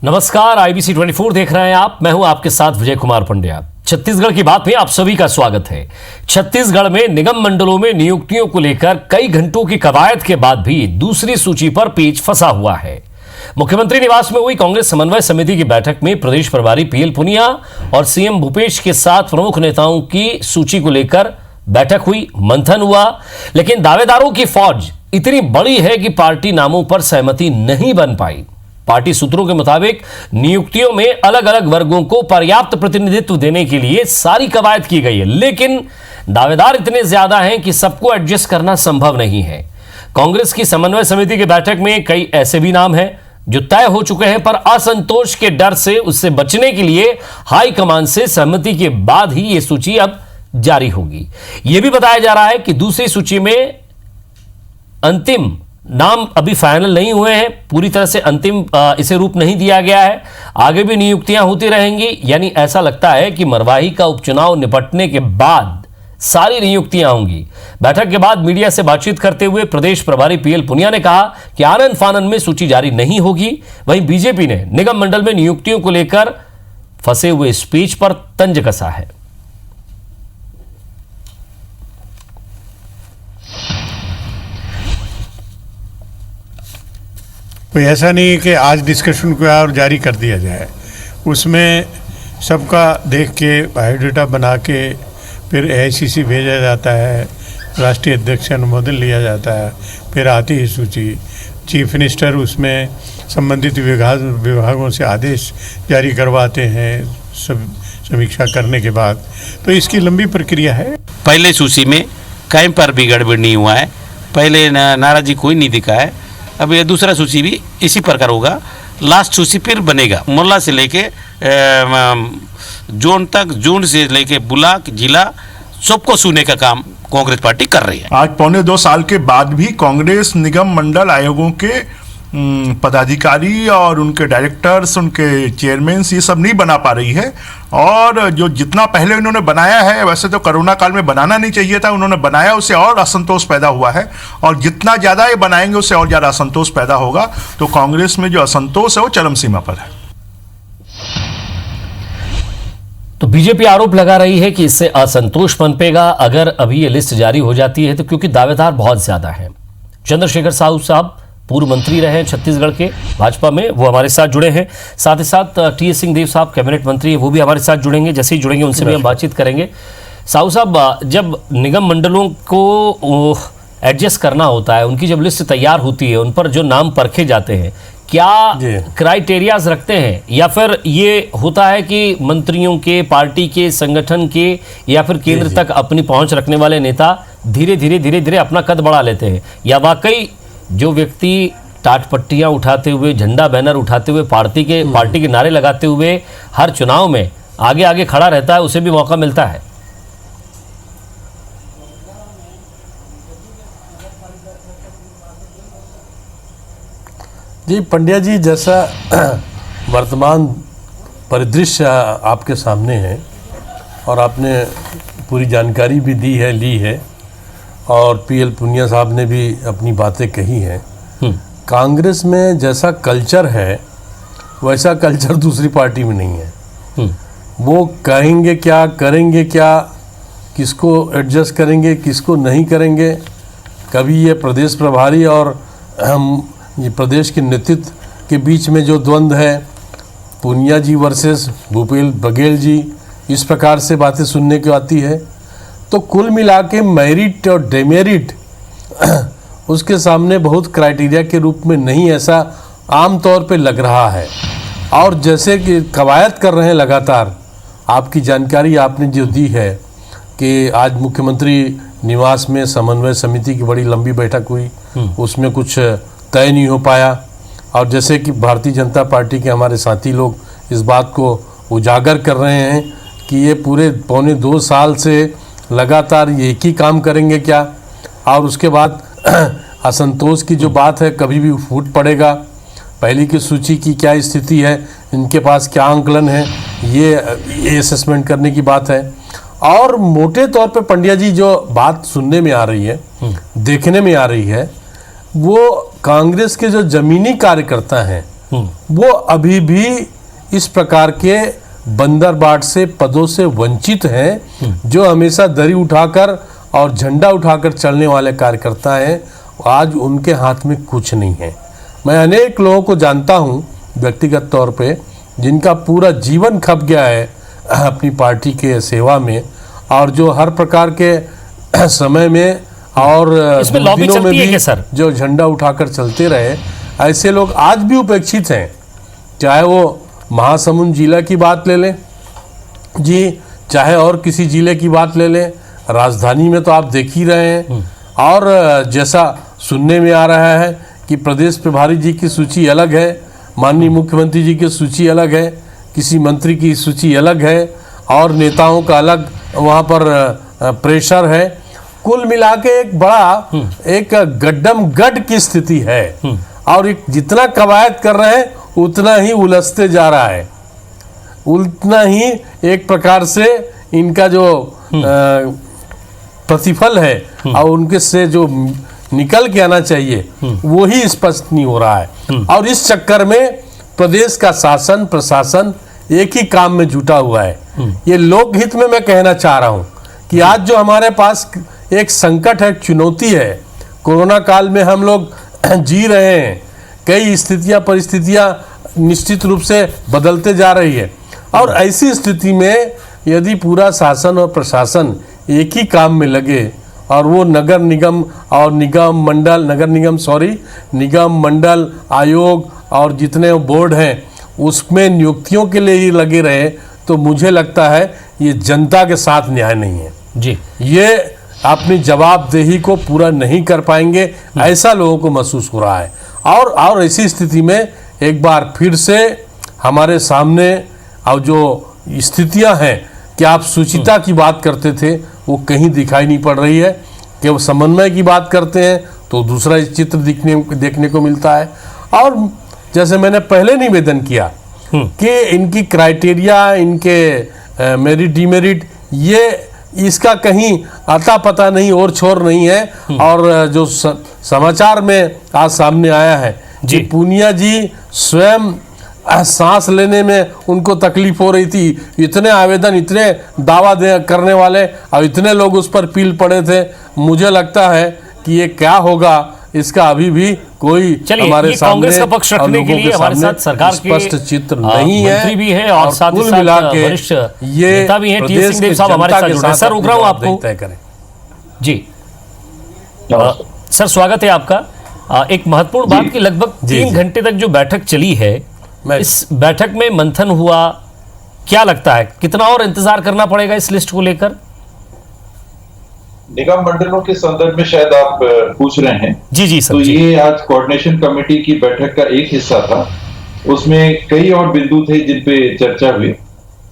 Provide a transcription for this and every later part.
नमस्कार, IBC 24 देख रहे हैं आप। मैं हूं आपके साथ विजय कुमार पंड्या। छत्तीसगढ़ की बात में आप सभी का स्वागत है। छत्तीसगढ़ में निगम मंडलों में नियुक्तियों को लेकर कई घंटों की कवायद के बाद भी दूसरी सूची पर पेच फंसा हुआ है। मुख्यमंत्री निवास में हुई कांग्रेस समन्वय समिति की बैठक में प्रदेश प्रभारी PL पुनिया और CM भूपेश के साथ प्रमुख नेताओं की सूची को लेकर बैठक हुई, मंथन हुआ, लेकिन दावेदारों की फौज इतनी बड़ी है कि पार्टी नामों पर सहमति नहीं बन पाई। पार्टी सूत्रों के मुताबिक नियुक्तियों में अलग अलग वर्गों को पर्याप्त प्रतिनिधित्व देने के लिए सारी कवायद की गई है, लेकिन दावेदार इतने ज्यादा हैं कि सबको एडजस्ट करना संभव नहीं है। कांग्रेस की समन्वय समिति की बैठक में कई ऐसे भी नाम हैं जो तय हो चुके हैं, पर असंतोष के डर से उससे बचने के लिए हाईकमान से सहमति के बाद ही यह सूची अब जारी होगी। यह भी बताया जा रहा है कि दूसरी सूची में अंतिम नाम अभी फाइनल नहीं हुए हैं, पूरी तरह से अंतिम इसे रूप नहीं दिया गया है। आगे भी नियुक्तियां होती रहेंगी, यानी ऐसा लगता है कि मरवाही का उपचुनाव निपटने के बाद सारी नियुक्तियां होंगी। बैठक के बाद मीडिया से बातचीत करते हुए प्रदेश प्रभारी PL पुनिया ने कहा कि आनन फानन में सूची जारी नहीं होगी। वहीं बीजेपी ने निगम मंडल में नियुक्तियों को लेकर फंसे हुए स्पीच पर तंज कसा है। कोई ऐसा नहीं है कि आज डिस्कशन को और जारी कर दिया जाए, उसमें सबका देख के बायोडाटा बना के फिर AICC भेजा जाता है, राष्ट्रीय अध्यक्ष से अनुमोदन लिया जाता है, फिर आती है सूची, चीफ मिनिस्टर उसमें संबंधित विभागों से आदेश जारी करवाते हैं सब समीक्षा करने के बाद। तो इसकी लंबी प्रक्रिया है। पहले सूची में कहीं पर भी गड़बड़ नहीं हुआ है, पहले नाराजी कोई नहीं दिखा है। अब ये दूसरा सूची भी इसी प्रकार होगा। लास्ट सूची फिर बनेगा, मोहल्ला से लेके जोन तक, जोन से लेके ब्लॉक, जिला, सबको सुनने का काम कांग्रेस पार्टी कर रही है। आज 2.25 साल के बाद भी कांग्रेस निगम मंडल आयोगों के पदाधिकारी और उनके डायरेक्टर्स, उनके चेयरमैन ये सब नहीं बना पा रही है। और जो जितना पहले उन्होंने बनाया है, वैसे तो कोरोना काल में बनाना नहीं चाहिए था, उन्होंने बनाया, उससे और असंतोष पैदा हुआ है। और जितना ज़्यादा ये बनाएंगे उससे और ज़्यादा असंतोष पैदा होगा। तो कांग्रेस में जो असंतोष है वो चरम सीमा पर है। तो बीजेपी आरोप लगा रही है कि इससे असंतोष पनपेगा अगर अभी ये लिस्ट जारी हो जाती है तो, क्योंकि दावेदार बहुत ज्यादा हैं। चंद्रशेखर साहू साहब पूर्व मंत्री रहे हैं छत्तीसगढ़ के भाजपा में, वो हमारे साथ जुड़े हैं। साथ ही साथ TS सिंहदेव साहब कैबिनेट मंत्री है, वो भी हमारे साथ जुड़ेंगे। जैसे ही जुड़ेंगे उनसे भी हम बातचीत करेंगे। साहू साहब, जब निगम मंडलों को एडजस्ट करना होता है, उनकी जब लिस्ट तैयार होती है, उन पर जो नाम परखे जाते हैं, क्या क्राइटेरियाज रखते हैं, या फिर ये होता है कि मंत्रियों के, पार्टी के, संगठन के, या फिर केंद्र तक अपनी पहुंच रखने वाले नेता धीरे धीरे अपना कद बढ़ा लेते हैं, या वाकई जो व्यक्ति टाट पट्टियां उठाते हुए, झंडा बैनर उठाते हुए, पार्टी के नारे लगाते हुए हर चुनाव में आगे आगे खड़ा रहता है, उसे भी मौका मिलता है? जी पंड्या जी, जैसा वर्तमान परिदृश्य आपके सामने है और आपने पूरी जानकारी भी ली है और PL पुनिया साहब ने भी अपनी बातें कही हैं। कांग्रेस में जैसा कल्चर है वैसा कल्चर दूसरी पार्टी में नहीं है। वो कहेंगे क्या, करेंगे क्या, किसको एडजस्ट करेंगे, किसको नहीं करेंगे। कभी ये प्रदेश प्रभारी और ये प्रदेश के नेतृत्व के बीच में जो द्वंद्व है, पुनिया जी वर्सेस भूपेश बघेल जी, इस प्रकार से बातें सुनने को आती है। तो कुल मिला के मेरिट और डेमेरिट उसके सामने बहुत क्राइटेरिया के रूप में नहीं, ऐसा आम तौर पे लग रहा है। और जैसे कि कवायद कर रहे हैं लगातार, आपकी जानकारी आपने जो दी है कि आज मुख्यमंत्री निवास में समन्वय समिति की बड़ी लंबी बैठक हुई, उसमें कुछ तय नहीं हो पाया। और जैसे कि भारतीय जनता पार्टी के हमारे साथी लोग इस बात को उजागर कर रहे हैं कि ये पूरे 2.25 साल से लगातार एक ही काम करेंगे क्या, और उसके बाद असंतोष की जो बात है कभी भी फूट पड़ेगा। पहली की सूची की क्या स्थिति है, इनके पास क्या आंकलन है, ये असेसमेंट करने की बात है। और मोटे तौर पे पंड्या जी जो बात सुनने में आ रही है, देखने में आ रही है, वो कांग्रेस के जो जमीनी कार्यकर्ता हैं वो अभी भी इस प्रकार के बंदरबाट से पदों से वंचित हैं, जो हमेशा दरी उठाकर और झंडा उठाकर चलने वाले कार्यकर्ता हैं। आज उनके हाथ में कुछ नहीं है। मैं अनेक लोगों को जानता हूं व्यक्तिगत तौर पे, जिनका पूरा जीवन खप गया है अपनी पार्टी के सेवा में, और जो हर प्रकार के समय में और इसमें लॉबी दिनों में चलती है भी क्या सर? जो झंडा उठाकर चलते रहे, ऐसे लोग आज भी उपेक्षित हैं। चाहे वो महासमुंद जिला की बात ले लें जी, चाहे और किसी जिले की बात ले लें, राजधानी में तो आप देख ही रहे हैं। और जैसा सुनने में आ रहा है कि प्रदेश प्रभारी जी की सूची अलग है, माननीय मुख्यमंत्री जी की सूची अलग है, किसी मंत्री की सूची अलग है, और नेताओं का अलग वहाँ पर प्रेशर है। कुल मिला के एक बड़ा एक गड्डम गड की स्थिति है, और एक जितना कवायद कर रहे हैं उतना ही उलझते जा रहा है, उतना ही एक प्रकार से इनका जो प्रतिफल है और उनके से जो निकल के आना चाहिए वो ही स्पष्ट नहीं हो रहा है। और इस चक्कर में प्रदेश का शासन प्रशासन एक ही काम में जुटा हुआ है। ये लोकहित में मैं कहना चाह रहा हूँ कि आज जो हमारे पास एक संकट है, चुनौती है, कोरोना काल में हम लोग जी रहे हैं, कई स्थितियां परिस्थितियां निश्चित रूप से बदलते जा रही है, और ऐसी स्थिति में यदि पूरा शासन और प्रशासन एक ही काम में लगे और वो नगर निगम और निगम मंडल आयोग और जितने बोर्ड हैं उसमें नियुक्तियों के लिए ही लगे रहे, तो मुझे लगता है ये जनता के साथ न्याय नहीं है जी। ये अपनी जवाबदेही को पूरा नहीं कर पाएंगे, ऐसा लोगों को महसूस हो रहा है। और ऐसी स्थिति में एक बार फिर से हमारे सामने अब जो स्थितियां हैं कि आप सुचिता की बात करते थे वो कहीं दिखाई नहीं पड़ रही है, कि वो समन्वय की बात करते हैं तो दूसरा चित्र देखने को मिलता है। और जैसे मैंने पहले निवेदन किया कि इनकी क्राइटेरिया, इनके मेरिट डिमेरिट, ये इसका कहीं अता पता नहीं और छोर नहीं है। और जो समाचार में आज सामने आया है कि पूनिया जी स्वयं सांस लेने में उनको तकलीफ हो रही थी, इतने आवेदन, इतने दावा करने वाले और इतने लोग उस पर पील पड़े थे, मुझे लगता है कि ये क्या होगा इसका अभी भी कोई हमारे सामने कांग्रेस का पक्ष रखने के लिए हमारे साथ सरकार के स्पष्ट चित्र नहीं है, मंत्री भी है और साथ ही साथ वरिष्ठ नेता भी हैं। टी.एस. सिंहदेव साहब हमारे साथ जुड़े हैं। सर रुक रहा हूं आपको जी। सर स्वागत है आपका। एक महत्वपूर्ण बात की लगभग 3 घंटे तक जो बैठक चली है, इस बैठक में मंथन हुआ, क्या लगता है कितना और इंतजार करना पड़ेगा इस लिस्ट को लेकर? निगम मंडलों के संदर्भ में शायद आप पूछ रहे हैं। जी सर। तो ये आज कोऑर्डिनेशन कमेटी की बैठक का एक हिस्सा था। उसमें कई और बिंदु थे जिन पे चर्चा हुई।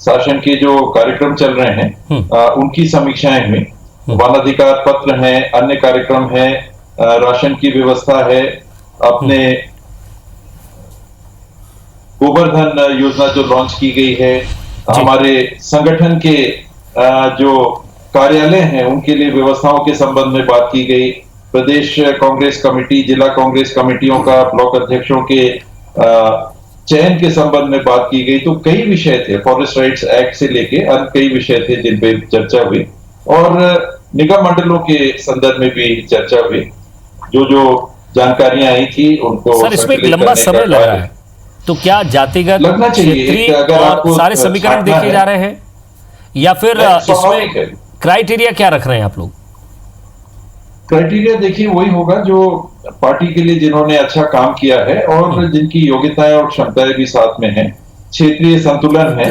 शासन के जो कार्यक्रम चल रहे हैं उनकी समीक्षाएं हुई, वनाधिकार पत्र हैं, अन्य कार्यक्रम हैं, राशन की व्यवस्था है, अपने गोवर्धन योजना जो लॉन्च की गई है, हमारे संगठन के जो कार्यालय हैं उनके लिए व्यवस्थाओं के संबंध में बात की गई, प्रदेश कांग्रेस कमेटी, जिला कांग्रेस कमेटियों का, ब्लॉक अध्यक्षों के चयन के संबंध में बात की गई। तो कई विषय थे, फॉरेस्ट राइट्स एक्ट से लेके अन्य कई विषय थे जिन पे चर्चा हुई, और निगम मंडलों के संदर्भ में भी चर्चा हुई। जो जानकारियां आई थी उनको सर इसमें एक लंबा समय लग रहा है, तो क्या जातिगत, लगना चाहिए और सारे समीकरण देखे जा रहे हैं, या फिर इसमें क्राइटेरिया क्या रख रहे हैं आप लोग? क्राइटेरिया देखिए वही होगा जो पार्टी के लिए जिन्होंने अच्छा काम किया है और जिनकी योग्यताएं और क्षमताएं भी साथ में हैं, क्षेत्रीय संतुलन है,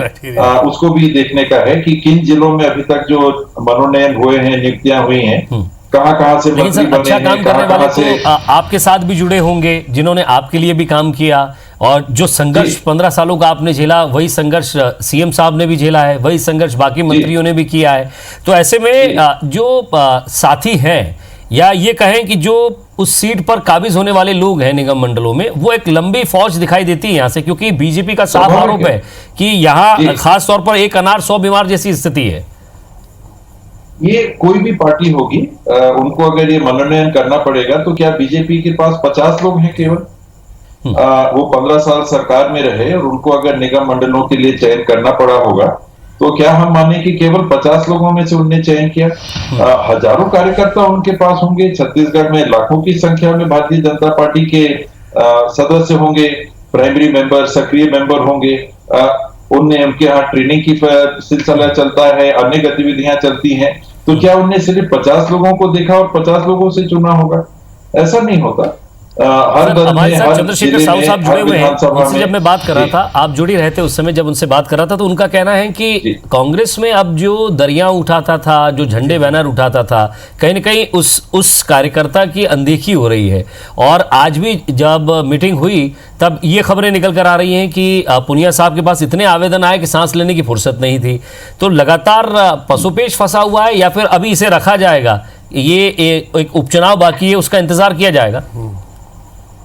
उसको भी देखने का है कि किन जिलों में अभी तक जो मनोनयन हुए हैं, नियुक्तियां हुई हैं, कहां से मंत्री बने अच्छा काम हैं, करने वाले से तो आपके साथ भी जुड़े होंगे, जिन्होंने आपके लिए भी काम किया, और जो संघर्ष 15 सालों का आपने झेला वही संघर्ष सीएम साहब ने भी झेला है, वही संघर्ष बाकी मंत्रियों ने भी किया है। तो ऐसे में जो साथी हैं, या ये कहें कि जो उस सीट पर काबिज होने वाले लोग हैं निगम मंडलों में, वो एक लंबी फौज दिखाई देती है यहाँ से, क्योंकि बीजेपी का साफ आरोप है कि यहाँ खास तौर पर एक अनार 100 बीमार जैसी स्थिति है। ये कोई भी पार्टी होगी, उनको अगर ये मनोनयन करना पड़ेगा तो क्या बीजेपी के पास 50 लोग हैं केवल? वो 15 साल सरकार में रहे और उनको अगर निगम मंडलों के लिए चयन करना पड़ा होगा, तो क्या हम माने कि केवल 50 लोगों में से उनने चयन किया? हजारों कार्यकर्ता उनके पास होंगे। छत्तीसगढ़ में लाखों की संख्या में भारतीय जनता पार्टी के सदस्य होंगे, प्राइमरी मेंबर, सक्रिय मेंबर होंगे। उनके यहाँ ट्रेनिंग की सिलसिला चलता है, अन्य गतिविधियां चलती हैं। तो क्या उनने सिर्फ 50 लोगों को देखा और 50 लोगों से चुना होगा? ऐसा नहीं होता। हर दल हमारे में, साथ हर चंद्रशेखर जिले साहू में, साहब जुड़े हर हुए हैं। विधानसभा उनसे में। जब मैं बात कर रहा जी। था, आप जुड़ी रहे थे उस समय जब उनसे बात कर रहा था, तो उनका कहना है कि जी। कांग्रेस में अब जो दरियां उठाता था, जो झंडे बैनर उठाता था, कहीं न कहीं उस कार्यकर्ता की अनदेखी हो रही है। और आज भी जब मीटिंग हुई तब ये खबरें निकल कर आ रही हैं कि पुनिया साहब के पास इतने आवेदन आए कि सांस लेने की फुर्सत नहीं थी। तो लगातार पसोपेश फंसा हुआ है, या फिर अभी इसे रखा जाएगा? ये एक उपचुनाव बाकी है, उसका इंतजार किया जाएगा?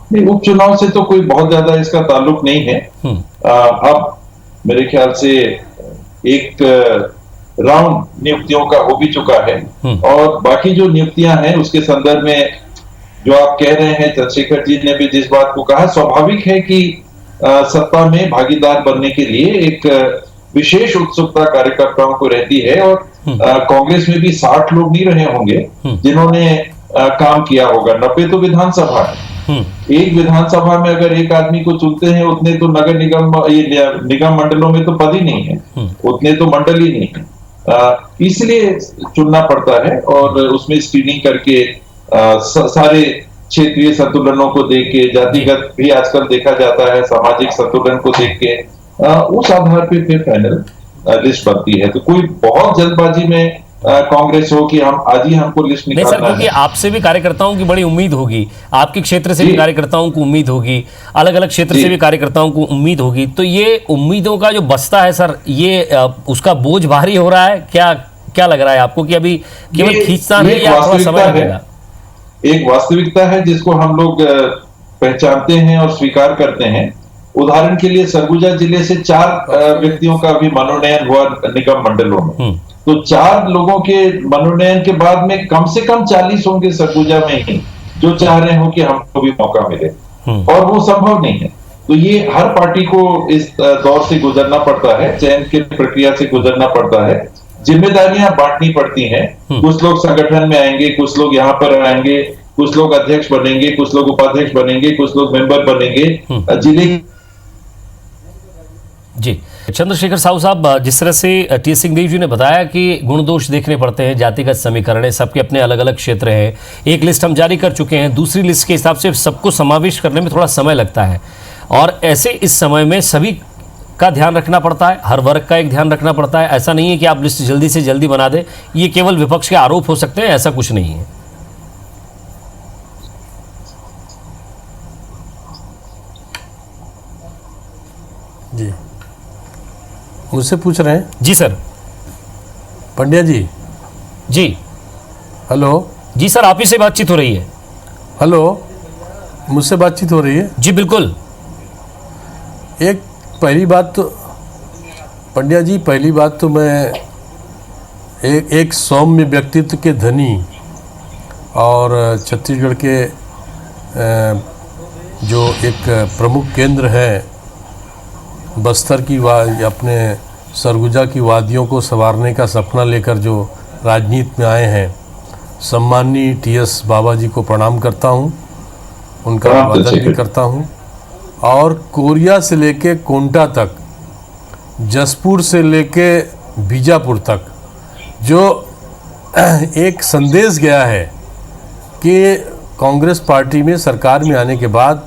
नहीं, उपचुनाव से तो कोई बहुत ज्यादा इसका ताल्लुक नहीं है। अब मेरे ख्याल से एक राउंड नियुक्तियों का हो भी चुका है, और बाकी जो नियुक्तियां हैं उसके संदर्भ में जो आप कह रहे हैं, चंद्रशेखर जी ने भी जिस बात को कहा, स्वाभाविक है कि सत्ता में भागीदार बनने के लिए एक विशेष उत्सुकता कार्यकर्ताओं को रहती है। और कांग्रेस में भी 60 लोग नहीं रहे होंगे जिन्होंने काम किया होगा। 90 तो विधानसभा है। एक विधानसभा में अगर एक आदमी को चुनते हैं, उतने तो नगर निगम, ये निगम मंडलों में तो पद ही नहीं है, उतने तो मंडल ही नहीं है। इसलिए चुनना पड़ता है, और उसमें स्क्रीनिंग करके सारे क्षेत्रीय संतुलनों को देख के, जातिगत भी आजकल देखा जाता है, सामाजिक संतुलन को देख के उस आधार पे फिर फाइनल लिस्ट बनती है। तो कोई बहुत जल्दबाजी में कांग्रेस हो कि हम आज ही हमको लिस्ट नहीं सर, निकालना क्योंकि है। आपसे भी कार्यकर्ताओं की बड़ी उम्मीद होगी, आपके क्षेत्र से भी जी। कार्यकर्ताओं को उम्मीद होगी, अलग अलग क्षेत्र जी। से भी कार्यकर्ताओं को उम्मीद होगी। तो ये उम्मीदों का जो बस्ता है सर, ये उसका बोझ भारी हो रहा है क्या? क्या लग रहा है आपको कि अभी केवल खींचता ये नहीं, या थोड़ा समय वास्तविकता लगेगा? एक वास्तविकता है जिसको हम लोग पहचानते हैं और स्वीकार करते हैं। उदाहरण के लिए सरगुजा जिले से 4 व्यक्तियों का भी मनोनयन हुआ निगम मंडलों में। तो 4 लोगों के मनोनयन के बाद में कम से कम 40 होंगे सरगुजा में ही जो चाह रहे हो कि हमको भी मौका मिले, और वो संभव नहीं है। तो ये हर पार्टी को इस दौर से गुजरना पड़ता है, चयन की प्रक्रिया से गुजरना पड़ता है, जिम्मेदारियां बांटनी पड़ती हैं। कुछ लोग संगठन में आएंगे, कुछ लोग यहाँ पर आएंगे, कुछ लोग अध्यक्ष बनेंगे, कुछ लोग उपाध्यक्ष बनेंगे, कुछ लोग मेंबर बनेंगे जिले। जी, चंद्रशेखर साहू साहब, जिस तरह से टी सिंहदेव जी ने बताया कि गुण दोष देखने पड़ते हैं, जातिगत समीकरण है, सबके अपने अलग अलग क्षेत्र हैं। एक लिस्ट हम जारी कर चुके हैं, दूसरी लिस्ट के हिसाब से सबको समावेश करने में थोड़ा समय लगता है, और ऐसे इस समय में सभी का ध्यान रखना पड़ता है, हर वर्ग का एक ध्यान रखना पड़ता है। ऐसा नहीं है कि आप लिस्ट जल्दी से जल्दी बना दें, ये केवल विपक्ष के आरोप हो सकते हैं, ऐसा कुछ नहीं है। जी, मुझसे पूछ रहे हैं? जी सर। पंड्या जी, जी हेलो। जी सर, आप ही से बातचीत हो रही है। हेलो, मुझसे बातचीत हो रही है? जी बिल्कुल। एक पहली बात तो पंड्या जी, पहली बात तो मैं एक सौम्य व्यक्तित्व के धनी और छत्तीसगढ़ के जो एक प्रमुख केंद्र है, बस्तर की अपने सरगुजा की वादियों को संवारने का सपना लेकर जो राजनीति में आए हैं, सम्माननीय टीएस बाबा जी को प्रणाम करता हूं, उनका अभिवादन भी करता हूं। और कोरिया से लेके कोंटा तक, जसपुर से लेके बीजापुर तक जो एक संदेश गया है कि कांग्रेस पार्टी में सरकार में आने के बाद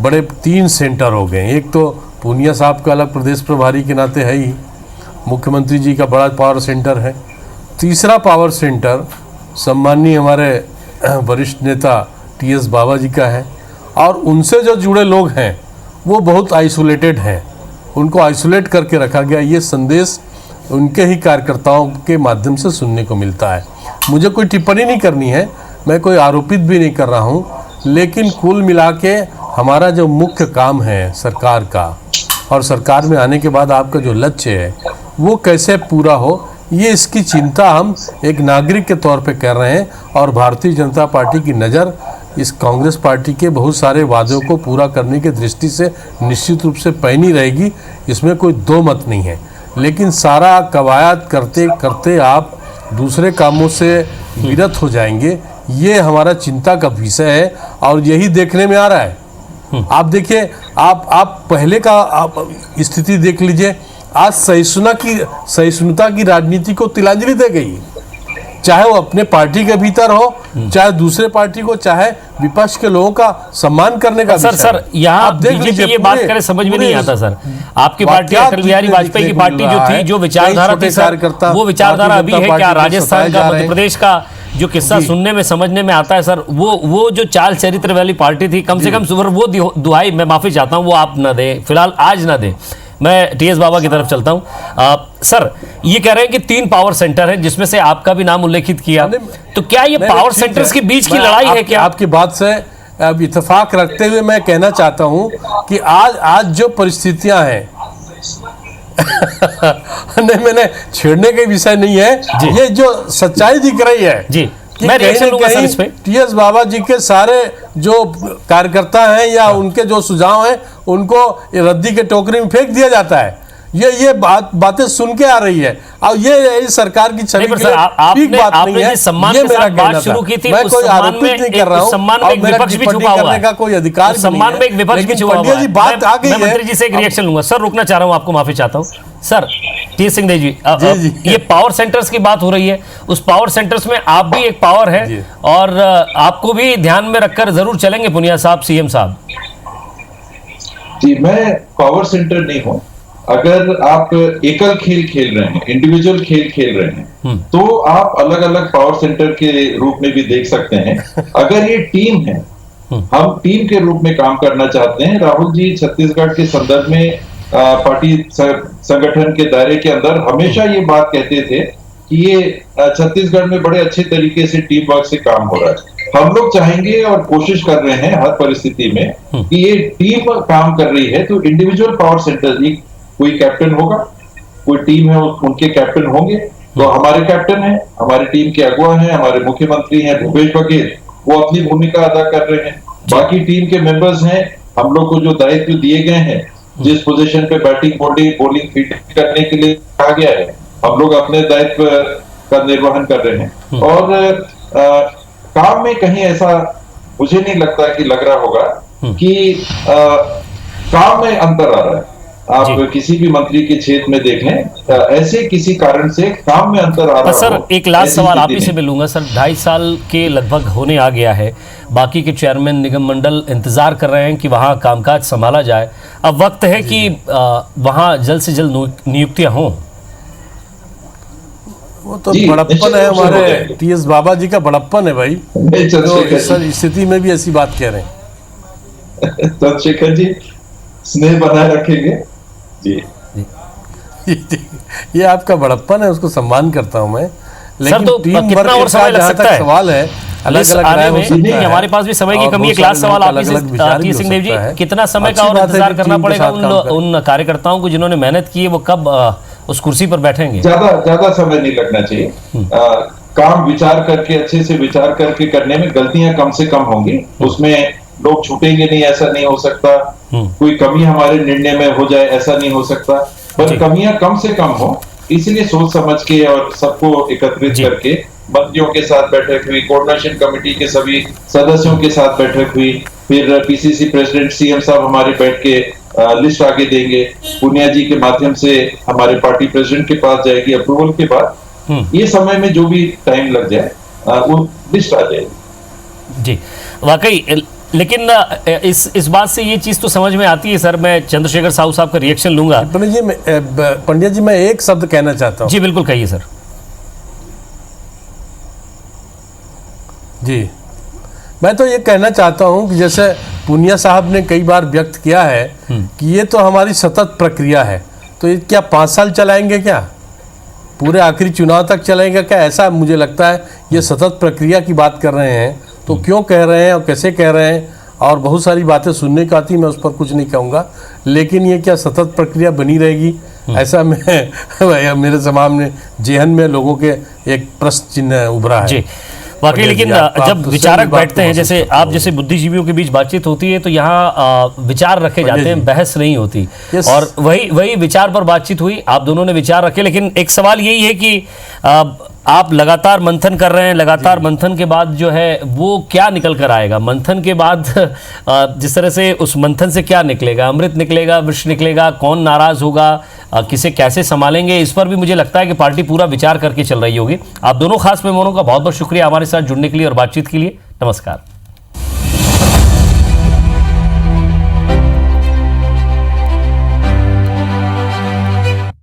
बड़े 3 सेंटर हो गए। एक तो पूनिया साहब का अलग प्रदेश प्रभारी के नाते है ही, मुख्यमंत्री जी का बड़ा पावर सेंटर है। तीसरा पावर सेंटर सम्माननीय हमारे वरिष्ठ नेता टीएस बाबा जी का है, और उनसे जो जुड़े लोग हैं वो बहुत आइसोलेटेड हैं, उनको आइसोलेट करके रखा गया। ये संदेश उनके ही कार्यकर्ताओं के माध्यम से सुनने को मिलता है। मुझे कोई टिप्पणी नहीं करनी है, मैं कोई आरोपित भी नहीं कर रहा हूँ, लेकिन कुल मिला के हमारा जो मुख्य काम है सरकार का, और सरकार में आने के बाद आपका जो लक्ष्य है वो कैसे पूरा हो, ये इसकी चिंता हम एक नागरिक के तौर पे कर रहे हैं। और भारतीय जनता पार्टी की नज़र इस कांग्रेस पार्टी के बहुत सारे वादों को पूरा करने की दृष्टि से निश्चित रूप से पैनी रहेगी, इसमें कोई दो मत नहीं है। लेकिन सारा कवायद करते करते आप दूसरे कामों से विरत हो जाएंगे, ये हमारा चिंता का विषय है और यही देखने में आ रहा है। आप देखिए, आप पहले का आप स्थिति देख लीजिए, आज सहिष्णुता की राजनीति को तिलांजलि दे गई, चाहे वो अपने पार्टी के भीतर हो, चाहे दूसरे पार्टी को, चाहे विपक्ष के लोगों का सम्मान करने का। सर यहाँ बीजेपी ये बात करे समझ में नहीं आता सर। आपकी पार्टी अटल बिहारी वाजपेयी की पार्टी जो थी, जो विचारधारा थी सर, वो विचारधारा अभी है क्या? राजस्थान का, मध्य प्रदेश का जो किस्सा सुनने में समझने में आता है सर, वो जो चाल चरित्र वाली पार्टी थी, कम से कम सुबह वो दुहाई, मैं माफी चाहता हूँ, वो आप ना दें, फिलहाल आज ना दें। मैं टीएस बाबा की तरफ चलता हूं। सर ये कह रहे हैं कि 3 पावर सेंटर हैं, जिसमें से आपका भी नाम उल्लेखित किया, तो क्या ये पावर सेंटर्स के बीच की लड़ाई है क्या? आपकी बात से अब इत्तेफाक रखते हुए मैं कहना चाहता हूं कि आज जो परिस्थितियां हैं नहीं, मैंने छेड़ने का विषय नहीं है, ये जो सच्चाई दिख रही है जी, मैं रिएक्शन लूंगा सर इस पे। टीएस बाबा जी के सारे जो कार्यकर्ता हैं या उनके जो सुझाव हैं, उनको रद्दी के टोकरी में फेंक दिया जाता है। ये बातें सुन के आ रही है और ये सरकार की छवि के लिए ठीक बात नहीं है। सम्मान के साथ बात शुरू की थी, मैं कोई आरोपित नहीं कर रहा हूँ, सम्मान में एक विपक्ष भी छुपा हुआ है, कोई अधिकार सम्मान में एक विपक्ष भी छुपा हुआ है। बात आ गई है, मैं मंत्री जी से एक रिएक्शन लूंगा सर, रुकना चाह रहा हूँ, आपको माफी चाहता हूँ सर। टी सिंह देव जी, ये पावर सेंटर्स की बात हो रही है, उस पावर सेंटर्स में आप भी एक पावर है और आपको भी ध्यान में रखकर जरूर चलेंगे पुनिया साहब, सीएम साहब। जी, मैं पावर सेंटर नहीं हूं। अगर आप एकल खेल खेल रहे हैं, इंडिविजुअल खेल खेल रहे हैं, तो आप अलग अलग पावर सेंटर के रूप में भी देख सकते हैं। अगर ये टीम है, हम टीम के रूप में काम करना चाहते हैं। राहुल जी छत्तीसगढ़ के संदर्भ में पार्टी संगठन के दायरे के अंदर हमेशा ये बात कहते थे कि ये छत्तीसगढ़ में बड़े अच्छे तरीके से टीम वर्क से काम हो रहा है। हम लोग चाहेंगे और कोशिश कर रहे हैं हर परिस्थिति में कि ये टीम काम कर रही है, तो इंडिविजुअल पावर सेंटर, कोई कैप्टन होगा, कोई टीम है उनके कैप्टन होंगे, तो हमारे कैप्टन हैं, हमारी टीम के अगुवा हैं, हमारे मुख्यमंत्री हैं भूपेश बघेल, वो अपनी भूमिका अदा कर रहे हैं। बाकी टीम के मेंबर्स हैं, हम लोग को जो दायित्व दिए गए हैं, जिस पोजीशन पे बैटिंग बॉलिंग फील्ड करने के लिए कहा गया है, हम लोग अपने दायित्व का निर्वहन कर रहे हैं। और काम में कहीं ऐसा मुझे नहीं लगता कि लग रहा होगा कि काम में अंतर आ रहा है। आप किसी भी मंत्री के क्षेत्र में देख लें, ऐसे किसी कारण से काम में अंतर आ रहा है। सर एक लास्ट सवाल आप ही से मिलूंगा सर, 2.5 साल के लगभग होने आ गया है, बाकी के चेयरमैन निगम मंडल इंतजार कर रहे हैं कि वहां कामकाज संभाला जाए, अब वक्त है कि वहां जल्द से जल्द नियुक्तियां हों। वो तो बड़प्पन है हमारे टीएस बाबा जी का, बड़प्पन है भाई, तो सर स्थिति में भी ऐसी बात कह रहे हैं। चंद्रशेखर जी स्नेह बनाए रखेंगे जी। ये आपका बड़प्पन है, उसको सम्मान करता हूं मैं, लेकिन तो कितना और समय लग सकता है? सवाल है अलग-अलग राय हो सकता है। हमारे पास भी समय की कमी है। लास्ट सवाल आप टी सिंह देव जी, कितना समय का और इंतजार करना पड़ेगा उन कार्यकर्ताओं को जिन्होंने मेहनत की है, वो कब उस कुर्सी पर बैठेंगे? ज्यादा समय नहीं लगना चाहिए। काम विचार करके, अच्छे से विचार करके करने में गलतियां कम से कम होंगी, उसमें लोग छूटेंगे नहीं, ऐसा नहीं हो सकता। कोई कमी हमारे निर्णय में हो जाए, ऐसा नहीं हो सकता, पर कमियां कम से कम हो, इसलिए सोच समझ के और सबको एकत्रित करके मंत्रियों के साथ बैठक हुई, कोऑर्डिनेशन कमेटी के सभी सदस्यों के साथ बैठक हुई, फिर पीसीसी प्रेसिडेंट सीएम साहब हमारे बैठ के लिस्ट आगे देंगे, पुनिया जी के माध्यम से हमारे पार्टी प्रेसिडेंट के पास जाएगी अप्रूवल के बाद। ये समय में जो भी टाइम लग जाए वो लिस्ट आ जाएगी। जी वाकई, लेकिन इस बात से ये चीज तो समझ में आती है सर। मैं चंद्रशेखर साहू साहब का रिएक्शन लूंगा। पंडिया जी मैं एक शब्द कहना चाहता हूँ। जी बिल्कुल कहिए सर। जी मैं तो ये कहना चाहता हूँ कि जैसे पुनिया साहब ने कई बार व्यक्त किया है कि ये तो हमारी सतत प्रक्रिया है, तो ये क्या 5 साल चलाएंगे, क्या पूरे आखिरी चुनाव तक चलाएंगे क्या? ऐसा मुझे लगता है ये सतत प्रक्रिया की बात कर रहे हैं, तो क्यों कह रहे हैं और कैसे कह रहे हैं, और बहुत सारी बातें सुनने को आती, मैं उस पर कुछ नहीं कहूँगा, लेकिन ये क्या सतत प्रक्रिया बनी रहेगी? ऐसा मैं मेरे सामने जेहन में लोगों के एक प्रश्न चिन्ह उभरा है। जी वाकई। लेकिन जी, आप जब तो विचारक सही बात बैठते को हैं, महसूस जैसे करता आप हूँ। जैसे बुद्धिजीवियों के बीच बातचीत होती है, तो यहाँ विचार रखे जाते हैं, जी। बहस नहीं होती। Yes। और वही विचार पर बातचीत हुई, आप दोनों ने विचार रखे। लेकिन एक सवाल यही है कि आप लगातार मंथन कर रहे हैं, लगातार मंथन के बाद जो है वो क्या निकल कर आएगा? मंथन के बाद जिस तरह से उस मंथन से क्या निकलेगा? अमृत निकलेगा, विष निकलेगा? कौन नाराज होगा? किसे कैसे संभालेंगे? इस पर भी मुझे लगता है कि पार्टी पूरा विचार करके चल रही होगी। आप दोनों खास मेहमानों का बहुत बहुत शुक्रिया हमारे साथ जुड़ने के लिए और बातचीत के लिए। नमस्कार।